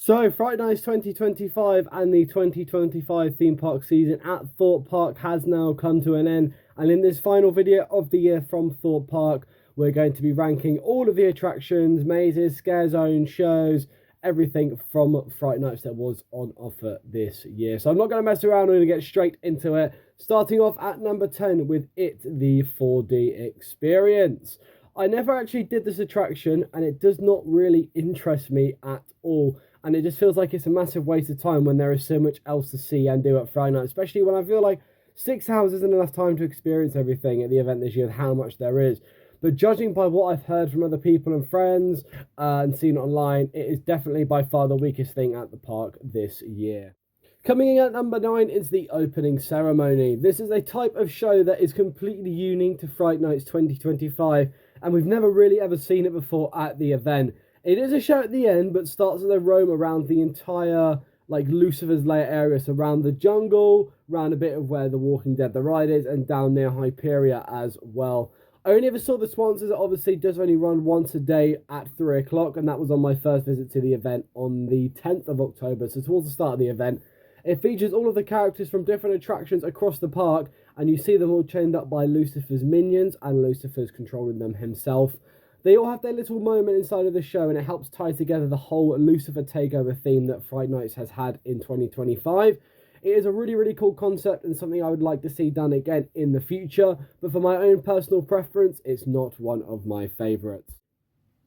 So, Fright Nights 2025 and the 2025 theme park season at Thorpe Park has now come to an end. And in this final video of the year from Thorpe Park, we're going to be ranking all of the attractions, mazes, scare zones, shows, everything from Fright Nights that was on offer this year. So I'm not going to mess around, we're going to get straight into it. Starting off at number 10 with It, the 4D Experience. I never actually did this attraction and it does not really interest me at all. And it just feels like it's a massive waste of time when there is so much else to see and do at Fright Night, especially when I feel like 6 hours isn't enough time to experience everything at the event this year and how much there is. But judging by what I've heard from other people and friends and seen online, it is definitely by far the weakest thing at the park this year. Coming in at number 9 is the opening ceremony. This is a type of show that is completely unique to Fright Nights 2025, and we've never really ever seen it before at the event. It is a show at the end, but starts with a roam around the entire, like, Lucifer's Lair area, so around the jungle, around a bit of where the Walking Dead the ride is, and down near Hyperia as well. I only ever saw the sponsors. It obviously does only run once a day at 3 o'clock, and that was on my first visit to the event on the 10th of October, so towards the start of the event. It features all of the characters from different attractions across the park, and you see them all chained up by Lucifer's minions, and Lucifer's controlling them himself. They all have their little moment inside of the show, and it helps tie together the whole Lucifer takeover theme that Fright Nights has had in 2025. It is a really, really cool concept and something I would like to see done again in the future, but for my own personal preference, it's not one of my favourites.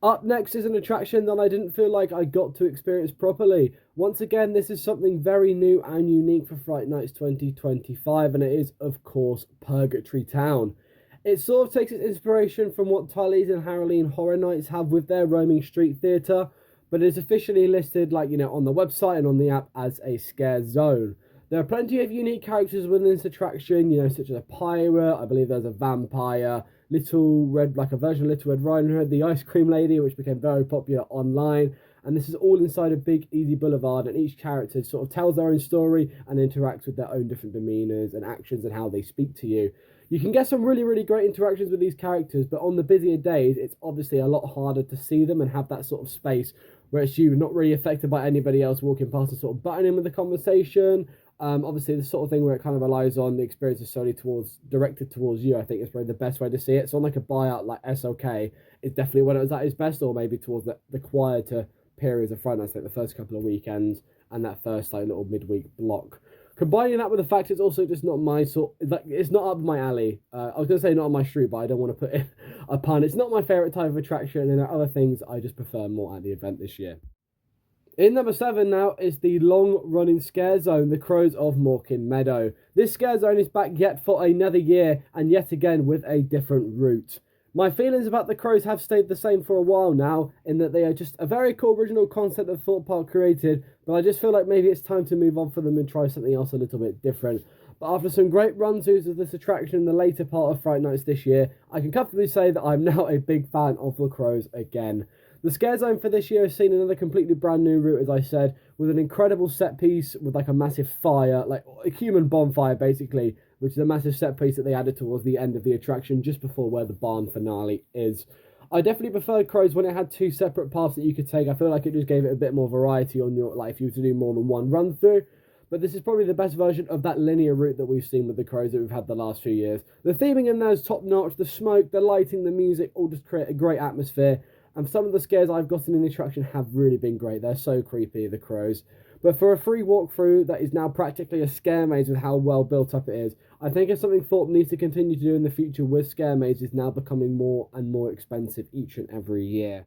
Up next is an attraction that I didn't feel like I got to experience properly. Once again, this is something very new and unique for Fright Nights 2025, and it is, of course, Purgatory Town. It sort of takes its inspiration from what Tully's and Harrowleen Horror Nights have with their roaming street theatre, but it is officially listed, like, on the website and on the app as a scare zone. There are plenty of unique characters within this attraction, such as a pirate, I believe there's a vampire, Little Red, like a version of Little Red Riding Hood, the Ice Cream Lady, which became very popular online, and this is all inside a big, easy boulevard, and each character sort of tells their own story and interacts with their own different demeanours and actions and how they speak to you. You can get some really, really great interactions with these characters, but on the busier days, it's obviously a lot harder to see them and have that sort of space where it's you not really affected by anybody else walking past and sort of butting in with the conversation. Obviously, the sort of thing where it kind of relies on the experience is solely directed towards you, I think is probably the best way to see it. So on like a buyout like SLK, it's definitely when it was at its best, or maybe towards the quieter periods of Friday nights, like the first couple of weekends and that first like little midweek block. Combining that with the fact it's also just not my sort, like it's not up my alley. I was going to say not on my street, but I don't want to put in a pun. It's not my favourite type of attraction, and there are other things I just prefer more at the event this year. In number 7 now is the long-running scare zone, the Crows of Morecambe Meadow. This scare zone is back yet for another year, and yet again with a different route. My feelings about the Crows have stayed the same for a while now, in that they are just a very cool original concept that Thorpe Park created, but I just feel like maybe it's time to move on for them and try something else a little bit different. But after some great run-throughs of this attraction in the later part of Fright Nights this year, I can comfortably say that I'm now a big fan of the Crows again. The scare zone for this year has seen another completely brand new route, as I said, with an incredible set piece with like a massive fire, like a human bonfire basically, which is a massive set piece that they added towards the end of the attraction, just before where the barn finale is. I definitely preferred Crows when it had 2 separate paths that you could take. I feel like it just gave it a bit more variety on your, like if you were to do more than one run through. But this is probably the best version of that linear route that we've seen with the Crows that we've had the last few years. The theming in there is top notch. The smoke, the lighting, the music all just create a great atmosphere. And some of the scares I've gotten in the attraction have really been great. They're so creepy, the Crows. But for a free walkthrough that is now practically a scare maze with how well built up it is, I think it's something Thorpe needs to continue to do in the future, with scare mazes now becoming more and more expensive each and every year.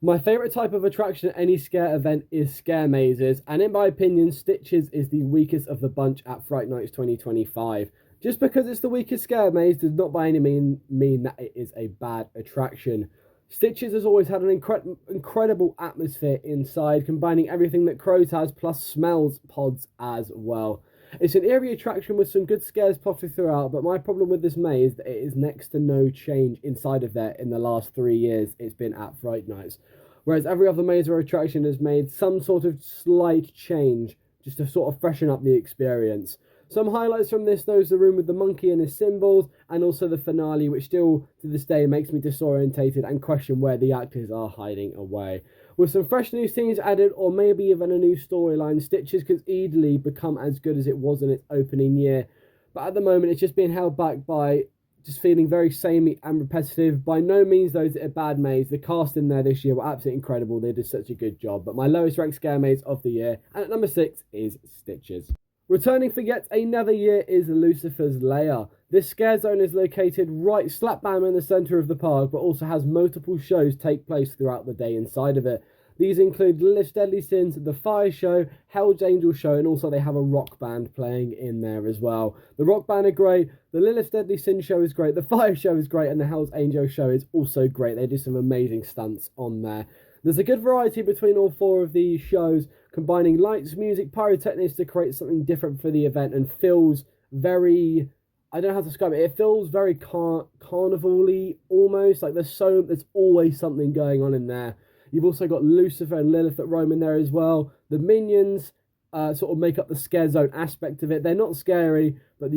My favourite type of attraction at any scare event is scare mazes, and in my opinion, Stitches is the weakest of the bunch at Fright Nights 2025. Just because it's the weakest scare maze does not by any mean that it is a bad attraction. Stitches has always had an incredible atmosphere inside, combining everything that Crows has, plus smells pods as well. It's an eerie attraction with some good scares plotted throughout, but my problem with this maze is that it is next to no change inside of there in the last 3 years it's been at Fright Nights. Whereas every other maze or attraction has made some sort of slight change just to sort of freshen up the experience. Some highlights from this, though, is the room with the monkey and his symbols, and also the finale, which still to this day makes me disorientated and question where the actors are hiding away. With some fresh new scenes added, or maybe even a new storyline, Stitches could easily become as good as it was in its opening year. But at the moment, it's just being held back by just feeling very samey and repetitive. By no means, though, is it a bad maze. The cast in there this year were absolutely incredible. They did such a good job. But my lowest ranked scare maze of the year, and at number 6, is Stitches. Returning for yet another year is Lucifer's Lair. This scare zone is located right slap bang in the centre of the park, but also has multiple shows take place throughout the day inside of it. These include Lilith's Deadly Sins, the Fire Show, Hell's Angel Show, and also they have a rock band playing in there as well. The rock band are great, the Lilith's Deadly Sins show is great, the Fire Show is great, and the Hell's Angel Show is also great. They do some amazing stunts on there. There's a good variety between all 4 of these shows, combining lights, music, pyrotechnics to create something different for the event, and feels very, I don't know how to describe it, it feels very carnival-y almost, like there's always something going on in there. You've also got Lucifer and Lilith that roam in there as well. The minions sort of make up the scare zone aspect of it. They're not scary, but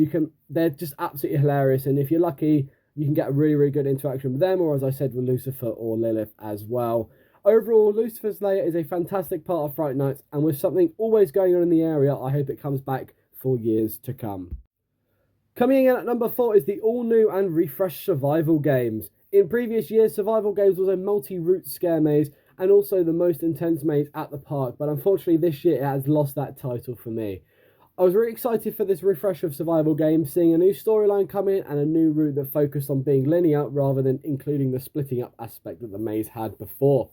they're just absolutely hilarious, and if you're lucky, you can get a really, really good interaction with them, or as I said, with Lucifer or Lilith as well. Overall, Lucifer's Lair is a fantastic part of Fright Nights, and with something always going on in the area, I hope it comes back for years to come. Coming in at number 4 is the all-new and refreshed Survival Games. In previous years, Survival Games was a multi-route scare maze, and also the most intense maze at the park, but unfortunately this year it has lost that title for me. I was really excited for this refresh of Survival Games, seeing a new storyline come in and a new route that focused on being linear rather than including the splitting up aspect that the maze had before.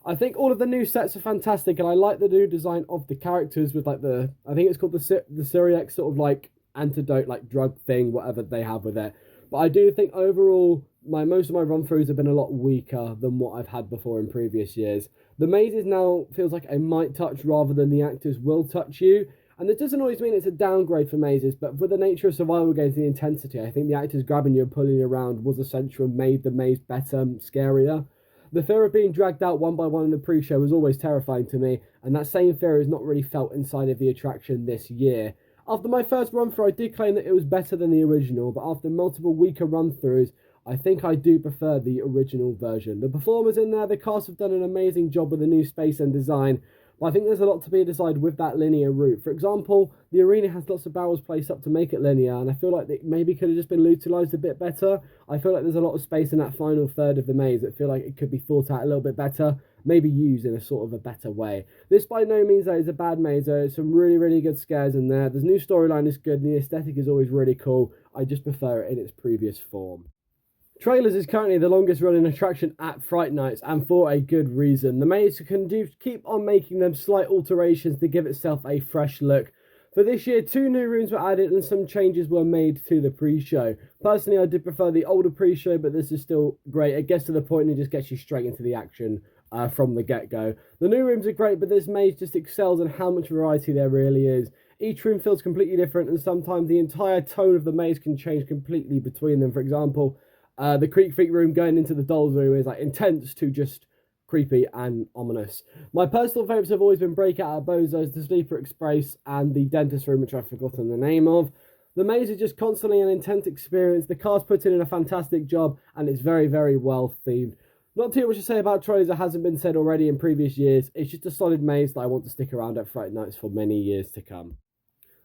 I think all of the new sets are fantastic, and I like the new design of the characters with like I think it's called the Syriac sort of like antidote, like drug thing, whatever they have with it. But I do think overall, most of my run-throughs have been a lot weaker than what I've had before in previous years. The mazes now feels like a might touch rather than the actors will touch you. And this doesn't always mean it's a downgrade for mazes, but with the nature of survival games and the intensity, I think the actors grabbing you and pulling you around was essential and made the maze better, scarier. The fear of being dragged out one by one in the pre-show was always terrifying to me, and that same fear is not really felt inside of the attraction this year. After my first run-through, I did claim that it was better than the original, but after multiple weaker run-throughs, I think I do prefer the original version. The performers in there, the cast have done an amazing job with the new space and design, but I think there's a lot to be decided with that linear route. For example, the arena has lots of barrels placed up to make it linear, and I feel like it maybe could have just been utilised a bit better. I feel like there's a lot of space in that final third of the maze that feel like it could be thought out a little bit better, maybe used in a sort of a better way. This by no means though is a bad maze, there's some really, really good scares in there. The new storyline is good, and the aesthetic is always really cool. I just prefer it in its previous form. Trailers is currently the longest running attraction at Fright Nights, and for a good reason. The maze can keep on making them slight alterations to give itself a fresh look. For this year, 2 new rooms were added and some changes were made to the pre-show. Personally, I did prefer the older pre-show, but this is still great. It gets to the point and it just gets you straight into the action from the get-go. The new rooms are great, but this maze just excels in how much variety there really is. Each room feels completely different, and sometimes the entire tone of the maze can change completely between them. For example, the Creek Freak room going into the Dolls room is like intense to just creepy and ominous. My personal favourites have always been Breakout at Bozo's, the Sleeper Express, and the Dentist room, which I've forgotten the name of. The maze is just constantly an intense experience. The cast put in a fantastic job, and it's very, very well themed. Not too much to say about trailers that hasn't been said already in previous years. It's just a solid maze that I want to stick around at Fright Nights for many years to come.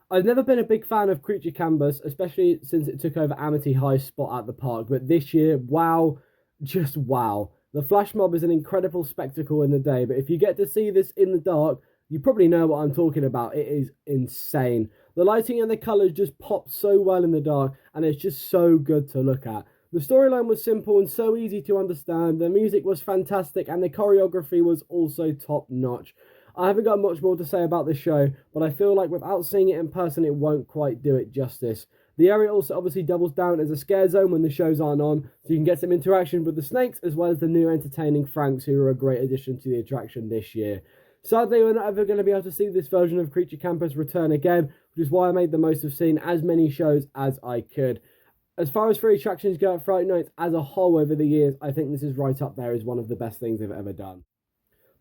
I've never been a big fan of Creature Canvas, especially since it took over Amity High's spot at the park, but this year, wow, just wow. The flash mob is an incredible spectacle in the day, but if you get to see this in the dark, you probably know what I'm talking about. It is insane. The lighting and the colours just pop so well in the dark, and it's just so good to look at. The storyline was simple and so easy to understand, the music was fantastic, and the choreography was also top notch. I haven't got much more to say about this show, but I feel like without seeing it in person, it won't quite do it justice. The area also obviously doubles down as a scare zone when the shows aren't on, so you can get some interaction with the snakes, as well as the new entertaining Franks, who are a great addition to the attraction this year. Sadly, we're not ever going to be able to see this version of Creature Campus return again, which is why I made the most of seeing as many shows as I could. As far as free attractions go at Fright Nights as a whole over the years, I think this is right up there as one of the best things they've ever done.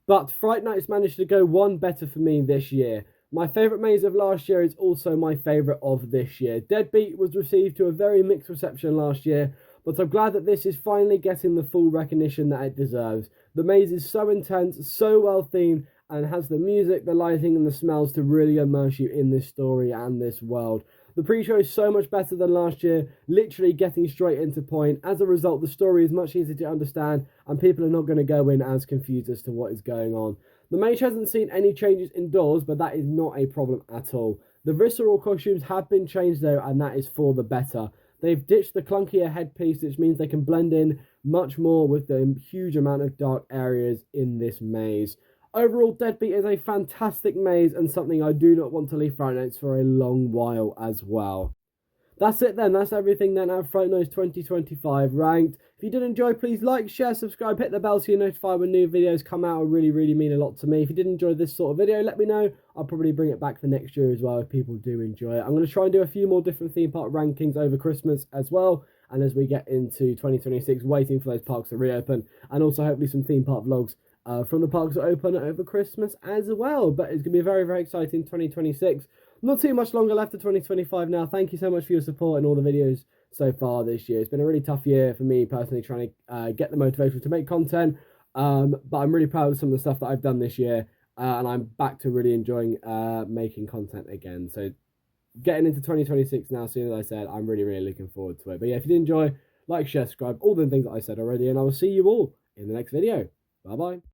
But Fright Nights managed to go one better for me this year. My favourite maze of last year is also my favourite of this year. Deadbeat was received to a very mixed reception last year, but I'm glad that this is finally getting the full recognition that it deserves. The maze is so intense, so well themed, and has the music, the lighting, and the smells to really immerse you in this story and this world. The pre-show is so much better than last year, literally getting straight into point. As a result, the story is much easier to understand, and people are not going to go in as confused as to what is going on. The mage hasn't seen any changes indoors, but that is not a problem at all. The visceral costumes have been changed though, and that is for the better. They've ditched the clunkier headpiece, which means they can blend in much more with the huge amount of dark areas in this maze. Overall, Deadbeat is a fantastic maze and something I do not want to leave Fright Nights for a long while as well. That's it then, that's everything then at Fright Nights 2025 ranked. If you did enjoy, please like, share, subscribe, hit the bell so you're notified when new videos come out. It really mean a lot to me. If you did enjoy this sort of video, let me know. I'll probably bring it back for next year as well if people do enjoy it. I'm going to try and do a few more different theme park rankings over Christmas as well. And as we get into 2026, waiting for those parks to reopen. And also hopefully some theme park vlogs from the parks that open over Christmas as well. But it's going to be a very exciting 2026. Not too much longer left to 2025 now. Thank you so much for your support in all the videos so far this year. It's been a really tough year for me personally trying to get the motivation to make content. But I'm really proud of some of the stuff that I've done this year. And I'm back to really enjoying making content again. So getting into 2026 now, soon as I said, I'm really looking forward to it. But yeah, if you did enjoy, like, share, subscribe, all the things that I said already. And I will see you all in the next video. Bye-bye.